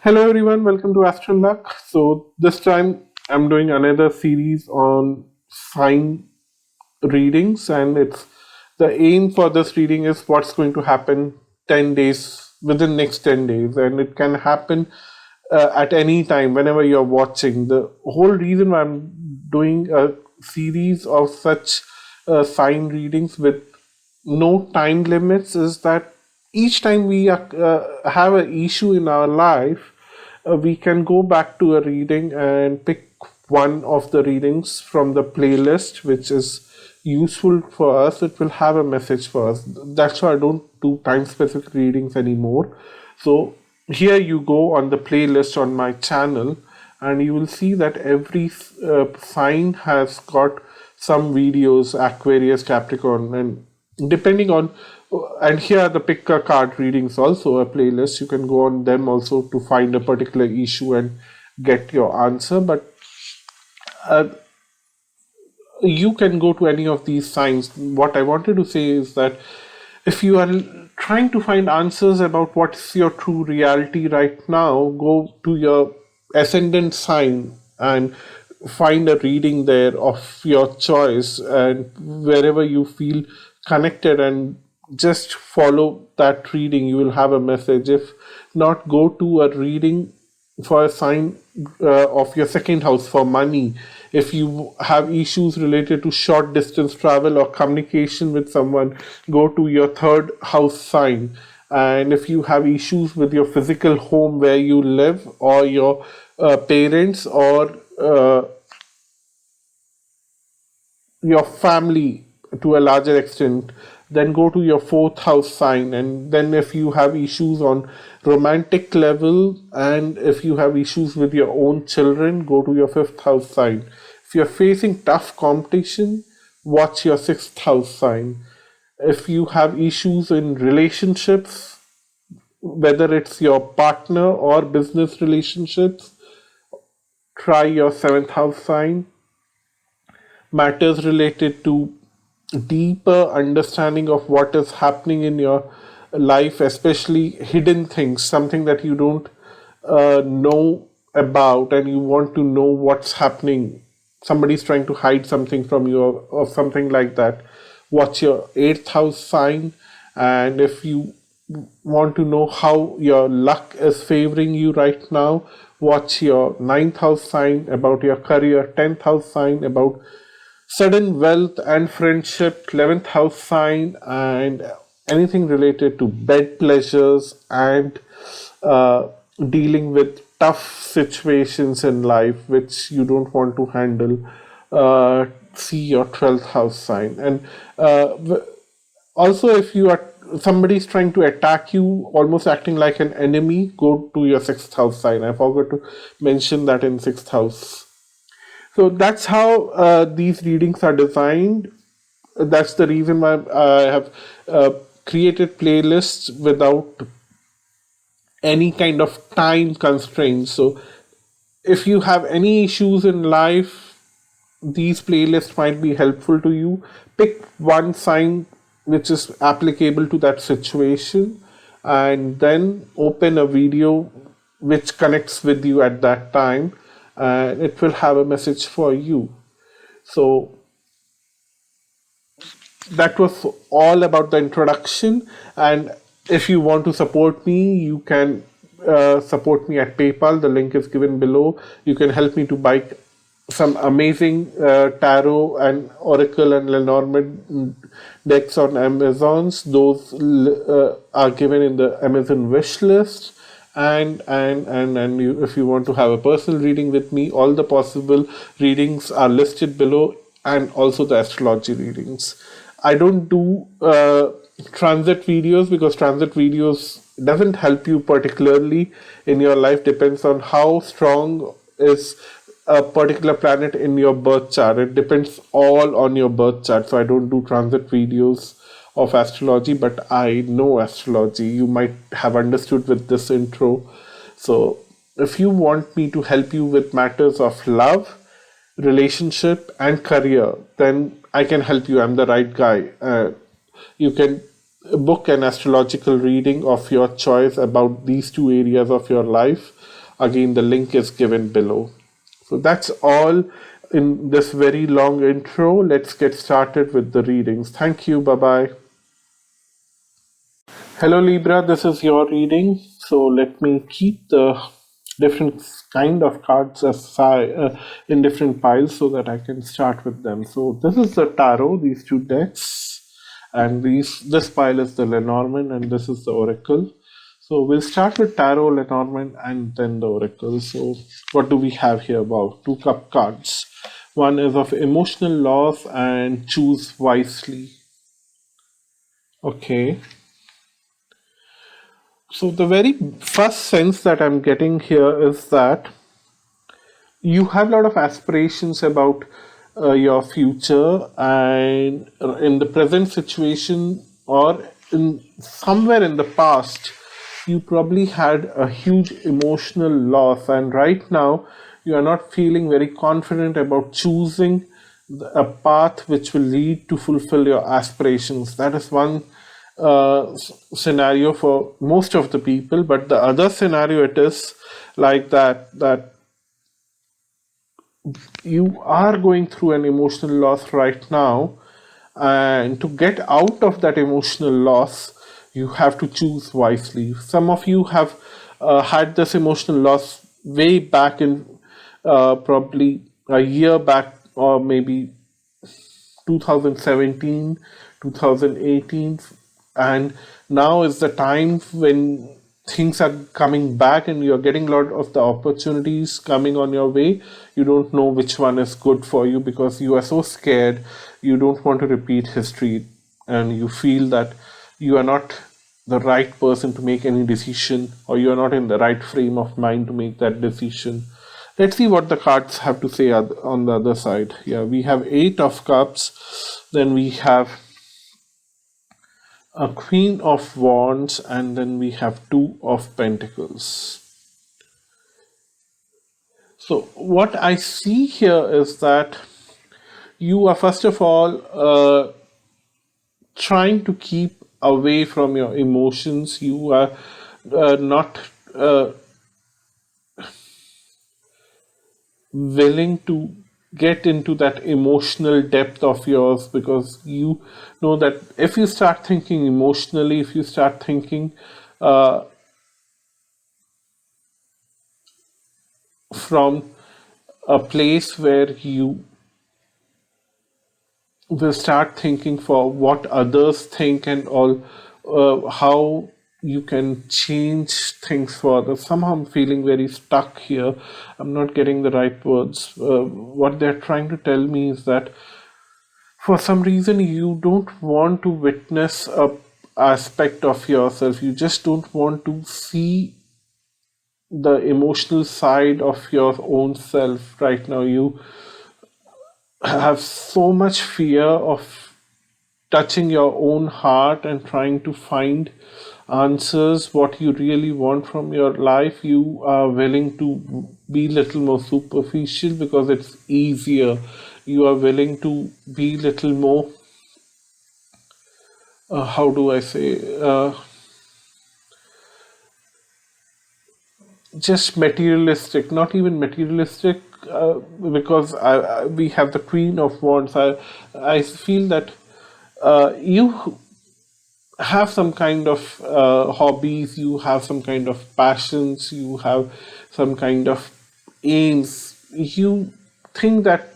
Hello everyone, welcome to Astrology. So this time I'm doing another series on sign readings, and it's the aim for this reading is what's going to happen 10 days within next 10 days, and it can happen at any time whenever you're watching. The whole reason why I'm doing a series of such sign readings with no time limits is that each time we have an issue in our life, we can go back to a reading and pick one of the readings from the playlist which is useful for us. It will have a message for us. That's why I don't do time specific readings anymore. So here you go on the playlist on my channel, and you will see that every sign has got some videos: Aquarius, Capricorn, and depending on and here are the pick a card readings, also a playlist. You can go on them also to find a particular issue and get your answer. But uh, you can go to any of these signs. What I wanted to say is that if you are trying to find answers about what's your true reality right now, go to your ascendant sign and find a reading there of your choice, and wherever you feel connected, and just follow that reading, you will have a message. If not, go to a reading for a sign of your second house for money. If you have issues related to short distance travel or communication with someone, go to your third house sign. And if you have issues with your physical home where you live, or your parents, or your family to a larger extent, then go to your fourth house sign. And then if you have issues on romantic level, and if you have issues with your own children, go to your fifth house sign. If you're facing tough competition, watch your sixth house sign. If you have issues in relationships, whether it's your partner or business relationships, try your seventh house sign. Matters related to deeper understanding of what is happening in your life, especially hidden things, something that you don't know about, and you want to know what's happening. Somebody's trying to hide something from you, or something like that. Watch your eighth house sign. And if you want to know how your luck is favoring you right now, watch your ninth house sign about your career, 10th house sign about sudden wealth and friendship, 11th house sign, and anything related to bed pleasures and uh, dealing with tough situations in life which you don't want to handle. See your 12th house sign. And also, if you are somebody's trying to attack you, almost acting like an enemy, go to your sixth house sign. I forgot to mention that in sixth house. So that's how these readings are designed. That's the reason why I have created playlists without any kind of time constraints. So if you have any issues in life, these playlists might be helpful to you. Pick one sign which is applicable to that situation, and then open a video which connects with you at that time, and it will have a message for you. So that was all about the introduction. And if you want to support me, you can support me at PayPal. The link is given below. You can help me to buy some amazing tarot and oracle and Lenormand decks on Amazons. Those are given in the Amazon wish list. And you, if you want to have a personal reading with me, all the possible readings are listed below, and also the astrology readings. I don't do transit videos because transit videos doesn't help you particularly in your life. Depends on how strong is a particular planet in your birth chart. It depends all on your birth chart. So I don't do transit videos of astrology, but I know astrology. You might have understood with this intro. So if you want me to help you with matters of love, relationship, and career, then I can help you. I'm the right guy. You can book an astrological reading of your choice about these two areas of your life, again, the link is given below. So that's all in this very long intro. Let's get started with the readings. Thank you. Bye bye. Hello Libra, this is your reading. So let me keep the different kind of cards aside in different piles so that I can start with them. So this is the tarot, these two decks, and this pile is the Lenormand and this is the Oracle. So we'll start with tarot, Lenormand, and then the Oracle. So what do we have here about two cup cards? One is of emotional loss and choose wisely. Okay. So the very first sense that I'm getting here is that you have a lot of aspirations about your future, and in the present situation or in somewhere in the past, you probably had a huge emotional loss, and right now you are not feeling very confident about choosing a path which will lead to fulfill your aspirations. That is one scenario for most of the people, but the other scenario it is like that you are going through an emotional loss right now, and to get out of that emotional loss you have to choose wisely. Some of you have had this emotional loss way back in probably a year back, or maybe 2017, 2018, and now is the time when things are coming back and you're getting a lot of the opportunities coming on your way. You don't know which one is good for you because you are so scared. You don't want to repeat history, and you feel that you are not the right person to make any decision, or you are not in the right frame of mind to make that decision. Let's see what the cards have to say on the other side. Yeah, we have Eight of Cups, then we have a Queen of Wands, and then we have Two of Pentacles. So what I see here is that you are first of all trying to keep away from your emotions. You are not willing to get into that emotional depth of yours, because you know that if you start thinking emotionally, if you start thinking from a place where you will start thinking for what others think and all, how you can change things for others. Somehow I'm feeling very stuck here. I'm not getting the right words. What they're trying to tell me is that for some reason you don't want to witness a aspect of yourself. You just don't want to see the emotional side of your own self right now. You have so much fear of touching your own heart and trying to find answers what you really want from your life. You are willing to be little more superficial because it's easier. You are willing to be little more how do I say just materialistic, not even materialistic, because we have the Queen of Wands. I feel that you have some kind of hobbies, you have some kind of passions, you have some kind of aims. You think that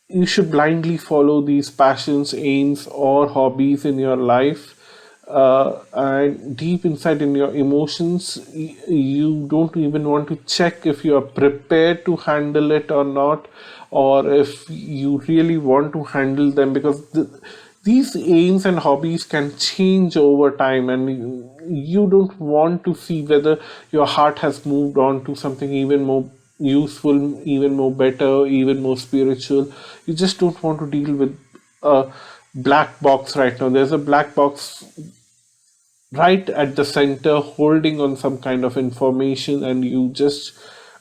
you should blindly follow these passions, aims, or hobbies in your life. And deep inside in your emotions, you don't even want to check if you are prepared to handle it or not, or if you really want to handle them, because these aims and hobbies can change over time, and you don't want to see whether your heart has moved on to something even more useful, even more better, even more spiritual. You just don't want to deal with a black box right now. There's a black box right at the center holding on some kind of information, and you just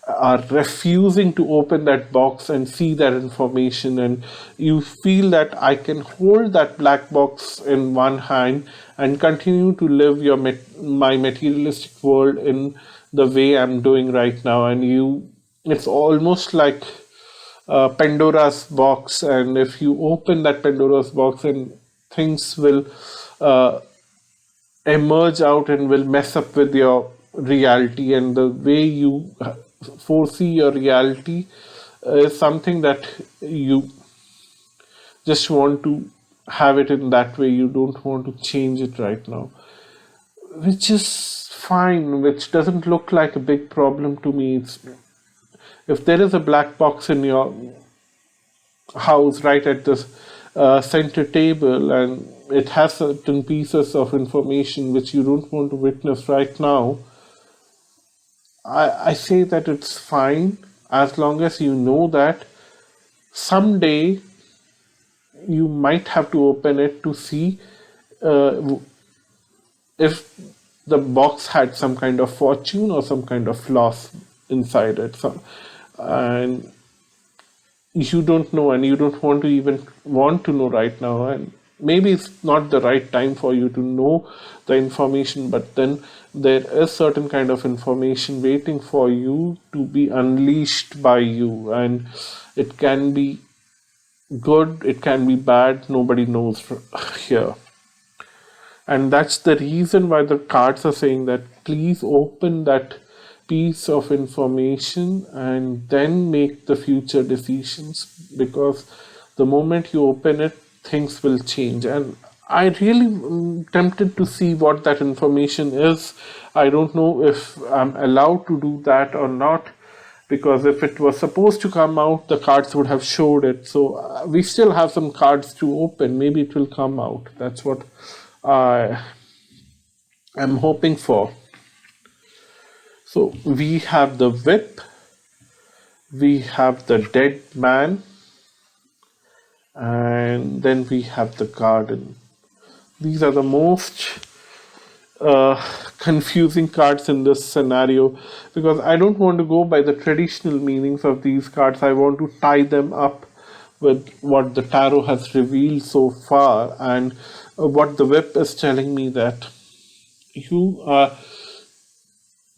are refusing to open that box and see that information, and you feel that I can hold that black box in one hand and continue to live my materialistic world in the way I'm doing right now. And it's almost like Pandora's box, and if you open that Pandora's box, and things will uh, emerge out and will mess up with your reality, and the way you foresee your reality is something that you just want to have it in that way. You don't want to change it right now, which is fine, which doesn't look like a big problem to me. If there is a black box in your house right at the center table, and it has certain pieces of information which you don't want to witness right now, I say that it's fine, as long as you know that someday you might have to open it to see uh, if the box had some kind of fortune or some kind of loss inside it. And you don't know, and you don't want to even want to know right now, and maybe it's not the right time for you to know the information, but then there is certain kind of information waiting for you to be unleashed by you, and it can be good, it can be bad, nobody knows here. And that's the reason why the cards are saying that please open that piece of information and then make the future decisions, because the moment you open it, things will change. And I really tempted to see what that information is. I don't know if I'm allowed to do that or not, because if it was supposed to come out, the cards would have showed it. So we still have some cards to open. Maybe it will come out. That's what I am hoping for. So we have the whip, we have the dead man, and then we have the garden. These are the most confusing cards in this scenario, because I don't want to go by the traditional meanings of these cards. I want to tie them up with what the tarot has revealed so far, and what the whip is telling me, that you are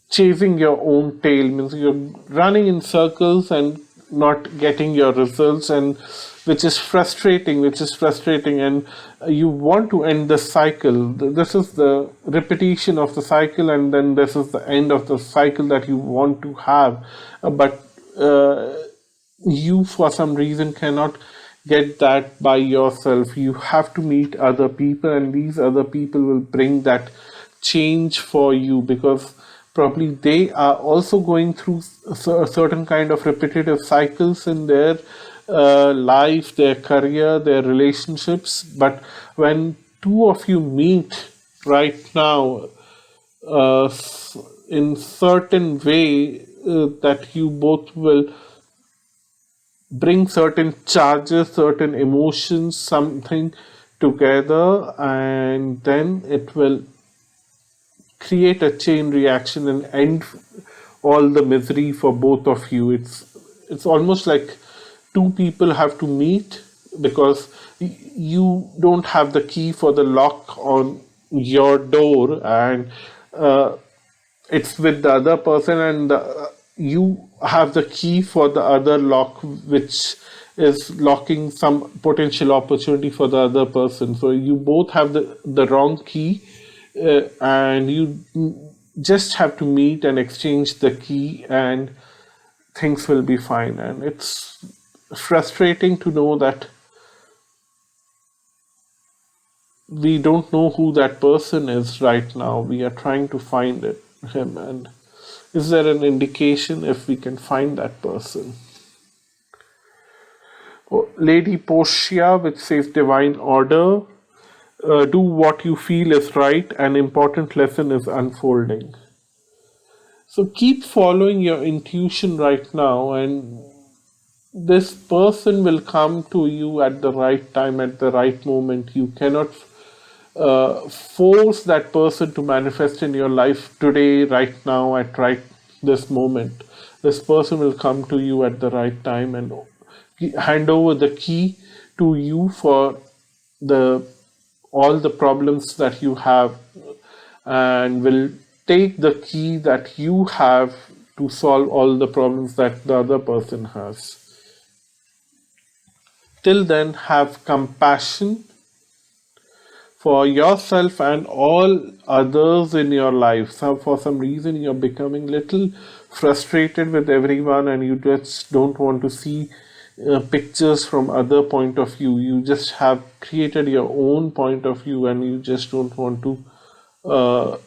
chasing your own tail, means you're running in circles and not getting your results, and which is frustrating, and you want to end the cycle. This is the repetition of the cycle, and then this is the end of the cycle that you want to have. But you for some reason cannot get that by yourself. You have to meet other people, and these other people will bring that change for you, because probably they are also going through a certain kind of repetitive cycles in their life, their career, their relationships. But when two of you meet right now, uh, in certain way, that you both will bring certain charges, certain emotions, something together, and then it will create a chain reaction and end all the misery for both of you. It's almost like two people have to meet, because you don't have the key for the lock on your door, and uh, it's with the other person, and you have the key for the other lock, which is locking some potential opportunity for the other person. So you both have the wrong key, and you just have to meet and exchange the key, and things will be fine. And it's frustrating to know that we don't know who that person is right now. We are trying to find him, and is there an indication if we can find that person? Oh, Lady Portia, which says divine order, do what you feel is right, an important lesson is unfolding. So keep following your intuition right now, and this person will come to you at the right time, at the right moment. You cannot force that person to manifest in your life today, right now, at right this moment. This person will come to you at the right time and hand over the key to you for the all the problems that you have, and will take the key that you have to solve all the problems that the other person has. Till then, have compassion for yourself and all others in your life. So for some reason you're becoming little frustrated with everyone, and you just don't want to see pictures from other point of view. You just have created your own point of view, and you just don't want to uh,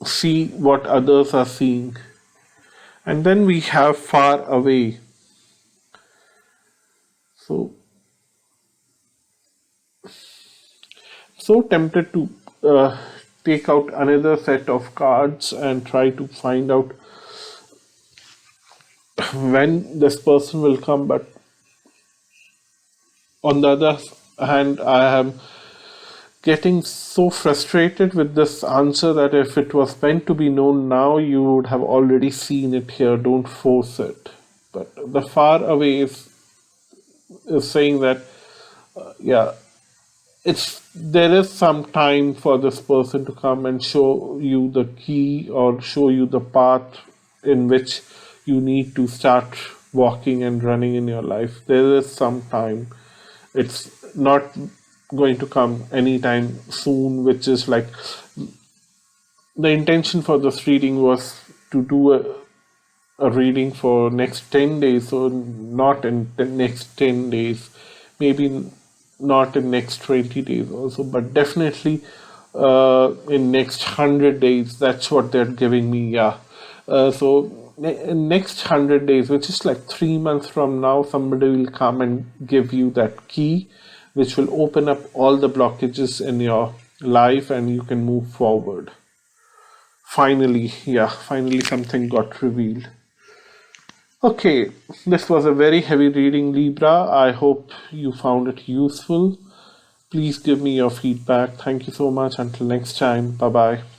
see what others are seeing. And then we have far away. So tempted to uh, take out another set of cards and try to find out when this person will come, but on the other hand, I am getting so frustrated with this answer that if it was meant to be known now, you would have already seen it here. Don't force it. But the far away is saying that, yeah, it's there is some time for this person to come and show you the key or show you the path in which you need to start walking and running in your life. There is some time. It's not going to come anytime soon, which is like the intention for this reading was to do a reading for next 10 days, so not in the next 10 days, maybe not in next 20 days also, but definitely in next 100 days. That's what they're giving me. Yeah. So in next 100 days, which is like 3 months from now, somebody will come and give you that key, which will open up all the blockages in your life, and you can move forward. Finally, yeah, finally something got revealed. Okay, this was a very heavy reading, Libra. I hope you found it useful. Please give me your feedback. Thank you so much. Until next time, bye bye.